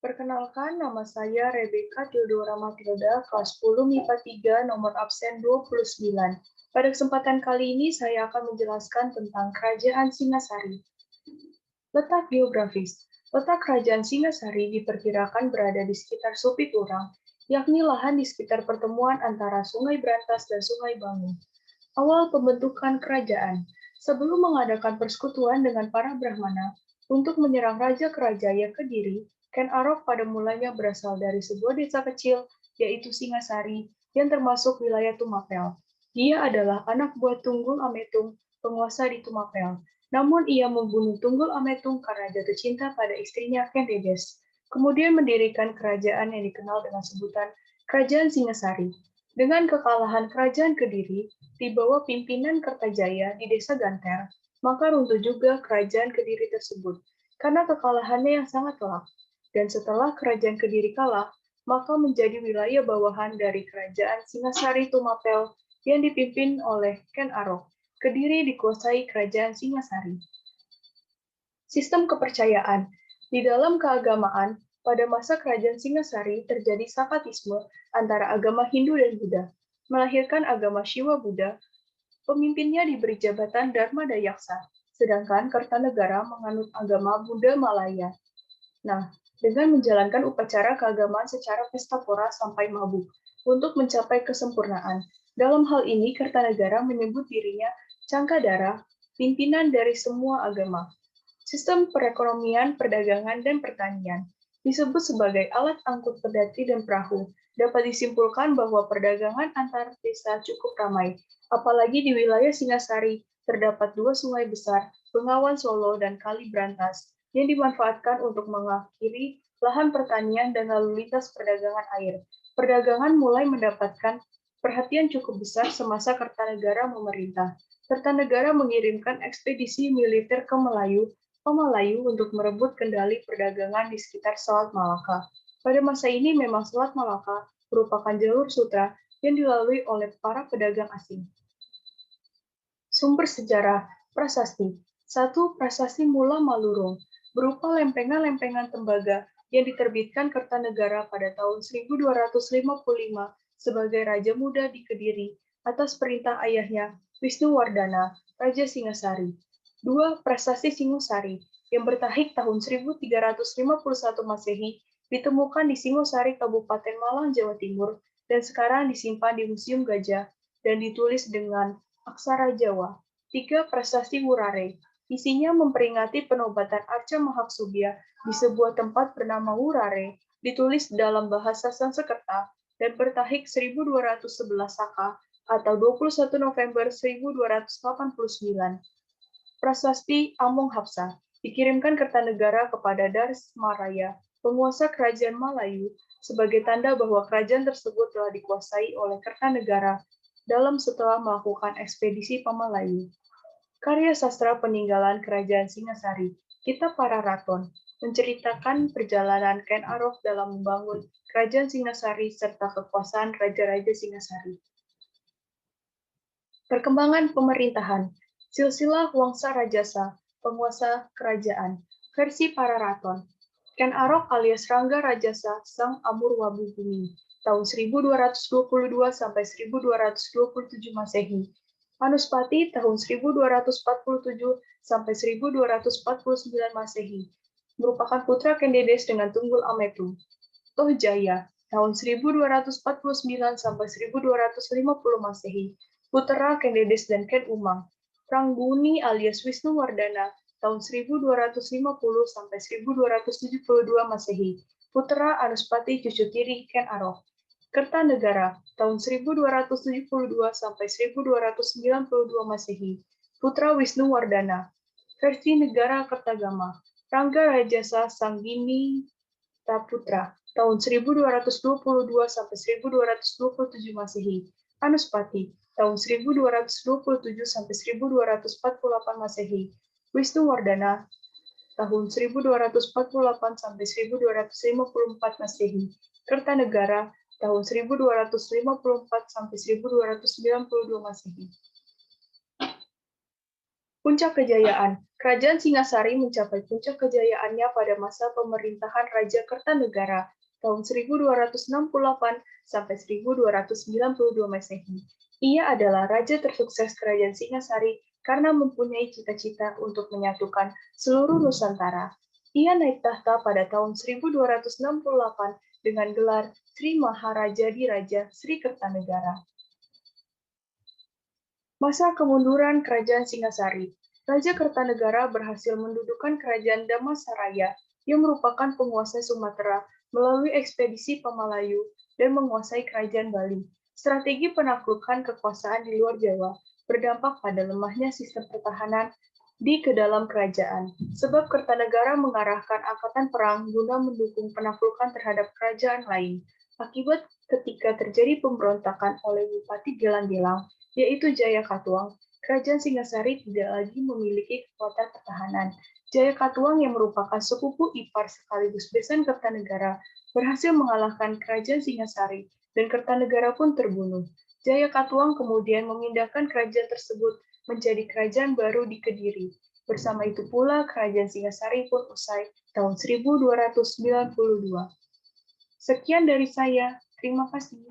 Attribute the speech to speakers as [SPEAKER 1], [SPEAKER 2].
[SPEAKER 1] Perkenalkan, nama saya Rebecca Theodora Matilda, kelas 10 MIPA 3, nomor absen 29. Pada kesempatan kali ini, saya akan menjelaskan tentang Kerajaan Singasari. Letak geografis. Letak Kerajaan Singasari diperkirakan berada di sekitar Supiturang, yakni lahan di sekitar pertemuan antara Sungai Brantas dan Sungai Bangun. Awal pembentukan kerajaan. Sebelum mengadakan persekutuan dengan para Brahmana untuk menyerang Raja Kerajaya Kediri, Ken Arok pada mulanya berasal dari sebuah desa kecil, yaitu Singasari, yang termasuk wilayah Tumapel. Dia adalah anak buah Tunggul Ametung, penguasa di Tumapel. Namun ia membunuh Tunggul Ametung karena jatuh cinta pada istrinya Ken Dedes. Kemudian mendirikan kerajaan yang dikenal dengan sebutan Kerajaan Singasari. Dengan kekalahan Kerajaan Kediri di bawah pimpinan Kertajaya di Desa Ganter, maka runtuh juga Kerajaan Kediri tersebut karena kekalahannya yang sangat telak. Dan setelah Kerajaan Kediri kalah, maka menjadi wilayah bawahan dari Kerajaan Singasari Tumapel yang dipimpin oleh Ken Arok. Kediri dikuasai Kerajaan Singasari. Sistem kepercayaan. Di dalam keagamaan, pada masa Kerajaan Singasari terjadi sakatisme antara agama Hindu dan Buddha, melahirkan agama Shiva Buddha. Pemimpinnya diberi jabatan Dharma Dayaksa, sedangkan Kertanegara menganut agama Buddha Malaya. Nah, dengan menjalankan upacara keagamaan secara pesta pora sampai mabuk untuk mencapai kesempurnaan. Dalam hal ini, Kertanegara menyebut dirinya Cangkadara, pimpinan dari semua agama. Sistem perekonomian, perdagangan, dan pertanian disebut sebagai alat angkut pedati dan perahu. Dapat disimpulkan bahwa perdagangan antar desa cukup ramai, apalagi di wilayah Singasari terdapat dua sungai besar, Bengawan Solo dan Kali Brantas, yang dimanfaatkan untuk mengakhiri lahan pertanian dan lalu lintas perdagangan air. Perdagangan mulai mendapatkan perhatian cukup besar semasa Kertanegara memerintah. Kertanegara mengirimkan ekspedisi militer ke Pemalayu untuk merebut kendali perdagangan di sekitar Selat Malaka. Pada masa ini memang Selat Malaka merupakan jalur sutra yang dilalui oleh para pedagang asing. Sumber sejarah prasasti. 1. Prasasti Mula Malurung, berupa lempengan-lempengan tembaga yang diterbitkan Kertanegara pada tahun 1255 sebagai Raja Muda di Kediri atas perintah ayahnya Wisnuwardana, Raja Singasari. 2. Prasasti Singosari, yang bertahik tahun 1351 Masehi, ditemukan di Singosari, Kabupaten Malang, Jawa Timur, dan sekarang disimpan di Museum Gajah dan ditulis dengan aksara Jawa. 3. Prasasti Wurare, isinya memperingati penobatan Arca Mahaksubya di sebuah tempat bernama Wurare, ditulis dalam bahasa Sanskerta dan bertahik 1211 Saka atau 21 November 1289. Prasasti Among Hapsa dikirimkan Kertanegara kepada Darsmaraya, penguasa kerajaan Malayu, sebagai tanda bahwa kerajaan tersebut telah dikuasai oleh Kertanegara setelah melakukan ekspedisi Pamalayu. Karya sastra peninggalan Kerajaan Singasari, Kitab Para Raton, menceritakan perjalanan Ken Arok dalam membangun Kerajaan Singasari serta kekuasaan Raja-Raja Singasari. Perkembangan pemerintahan. Silsilah Wangsa Rajasa, penguasa kerajaan, versi Para Raton. Ken Arok alias Rangga Rajasa Sang Amurwabu Bumi, tahun 1222 sampai 1227 Masehi. Manuspati tahun 1247 sampai 1249 Masehi. Merupakan putra Ken Dedes dengan Tunggul Ametung. Tohjaya tahun 1249 sampai 1250 Masehi. Putra Ken Dedes dan Ken Umang. Prangguni alias Wisnuwardana tahun 1250 sampai 1272 Masehi. Putra Anuspati cucu tiri Ken Arok. Kertanegara tahun 1272 sampai 1292 Masehi. Putra Wisnuwardana. Versi Negara Kertagama. Rangga Rajasa Sanggini Taputra tahun 1222 sampai 1227 Masehi. Anuspati tahun 1227 sampai 1248 Masehi. Wisnuwardana tahun 1248 sampai 1254 Masehi. Kertanegara tahun 1254 sampai 1292 Masehi. Puncak kejayaan. Kerajaan Singasari mencapai puncak kejayaannya pada masa pemerintahan Raja Kertanegara tahun 1268 sampai 1292 Masehi. Ia adalah raja tersukses Kerajaan Singasari karena mempunyai cita-cita untuk menyatukan seluruh Nusantara. Ia naik tahta pada tahun 1268 dengan gelar Sri Maharaja Diraja Sri Kertanegara. Masa kemunduran Kerajaan Singasari. Raja Kertanegara berhasil mendudukan Kerajaan Damansaraya yang merupakan penguasa Sumatera melalui ekspedisi Pamalayu dan menguasai Kerajaan Bali. Strategi penaklukan kekuasaan di luar Jawa berdampak pada lemahnya sistem pertahanan di ke dalam kerajaan, sebab Kertanegara mengarahkan angkatan perang guna mendukung penaklukan terhadap kerajaan lain. Akibat ketika terjadi pemberontakan oleh Bupati Gelang-Gelang, yaitu Jayakatwang, Kerajaan Singasari tidak lagi memiliki kekuatan pertahanan. Jayakatwang yang merupakan sepupu ipar sekaligus besan Kertanegara berhasil mengalahkan Kerajaan Singasari dan Kertanegara pun terbunuh. Jayakatwang kemudian memindahkan kerajaan tersebut menjadi kerajaan baru di Kediri. Bersama itu pula Kerajaan Singasari pun usai tahun 1292. Sekian dari saya, terima kasih.